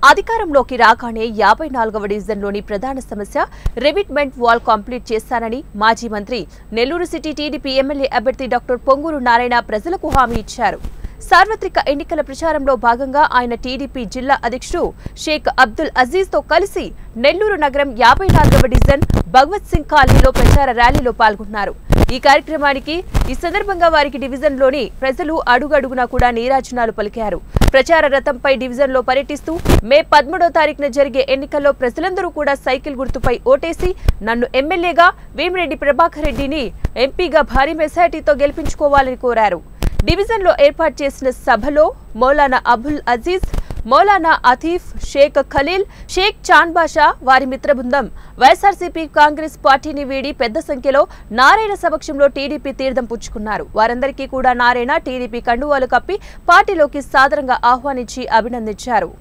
అధికారంలోకి రాగానే 54వ డివిజన్లోని ప్రధాన సమస్య రివిట్మెంట్ వాల్ కంప్లీట్ చేస్తానని మాజీ మంత్రి నెల్లూరు సిటీ టీడీపీ ఎమ్మెల్యే అభ్యర్థి డాక్టర్ పొంగూరు నారాయణ ప్రజలకు హామీ ఇచ్చారు. సార్వత్రిక ఎన్నికల ప్రచారంలో భాగంగా ఆయన టీడీపీ జిల్లా అధ్యక్షుడు షేక్ అబ్దుల్ అజీజ్ తో కలిసి నెల్లూరు నగరం 54వ డివిజన్ భగవత్ సింగ్ కాలనీలో ప్రచార ర్యాలీలో పాల్గొన్నారు. ఈ కార్యక్రమానికి ఈ సందర్భంగా వారికి డివిజన్లోని ప్రజలు అడుగడుగునా కూడా నీరాజనాలు పలికారు. ప్రచార రథంపై డివిజన్లో పర్యటిస్తూ మే 13వ తారీఖున జరిగే ఎన్నికల్లో ప్రజలందరూ కూడా సైకిల్ గుర్తుపై ఓటేసి నన్ను ఎమ్మెల్యేగా, వేమిరెడ్డి ప్రభాకర్ రెడ్డిని ఎంపీగా భారీ మెజారిటీతో గెలిపించుకోవాలని కోరారు. డివిజన్లో ఏర్పాటు చేసిన సభలో మౌలానా అబుల్ అజీజ్, మౌలానా అతీఫ్, షేక్ ఖలీల్, షేక్ చాంద్ బాషా, వారి మిత్ర బృందం వైఎస్ఆర్సీపీ కాంగ్రెస్ పార్టీని వీడి పెద్ద సంఖ్యలో నారాయణ సమక్షంలో టీడీపీ తీర్థం పుచ్చుకున్నారు. వారందరికీ కూడా నారాయణ టీడీపీ కండువాలు కప్పి పార్టీలోకి సాదరంగా ఆహ్వానించి అభినందించారు.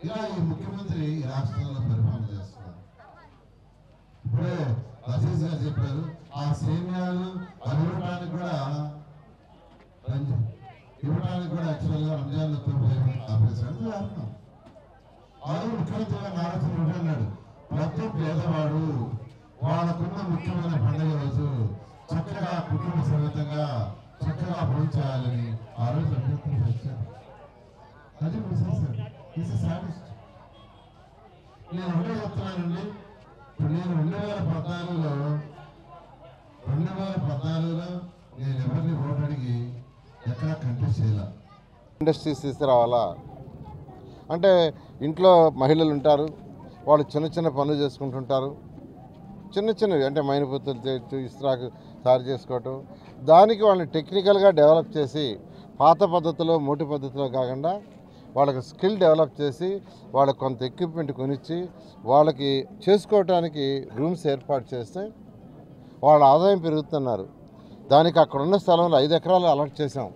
ఇలా ఈ ముఖ్యమంత్రి రాష్ట్రంలో పరిపాలన చేస్తున్నారు. ఇప్పుడే అజీజ్ గారు చెప్పారు, ఆ సైన్యాలు ఇవ్వడానికి కూడా యాక్చువల్ గా రంజాన్ ఆపేశాడు. ఆరు ముఖ్యమంత్రిగా నారా చంద్రబాబు అన్నాడు, ప్రతి పేదవాడు వాళ్ళకున్న ముఖ్యమైన పండుగ రోజు చక్కగా కుటుంబ సమేతంగా చక్కగా భోంచేయాలని ఆ రోజు అభ్యర్థులు వచ్చారు. అది సార్ నేను ఒకటే చెప్తున్నానండి, ఇప్పుడు నేను 2014లో నేను ఎవరిని ఓటు అడిగి ఎక్కడా కంటెస్ట్ చేయాల. ఇండస్ట్రీస్ తీసుకురావాలా అంటే ఇంట్లో మహిళలు ఉంటారు, వాళ్ళు చిన్న చిన్న పనులు చేసుకుంటుంటారు. చిన్నవి అంటే మైనపుత్తులు చేయొచ్చు, ఇస్త్రాకు తయారు చేసుకోవటం. దానికి వాళ్ళని టెక్నికల్గా డెవలప్ చేసి పాత పద్ధతిలో మోటి పద్ధతిలో కాకుండా వాళ్ళకి స్కిల్ డెవలప్ చేసి వాళ్ళకి కొంత ఎక్విప్మెంట్ కొనిచ్చి వాళ్ళకి చేసుకోవటానికి రూమ్స్ ఏర్పాటు చేస్తే వాళ్ళ ఆదాయం పెరుగుతున్నారు. దానికి అక్కడ ఉన్న స్థలంలో 5 ఎకరాలు అలాట్ చేసాం.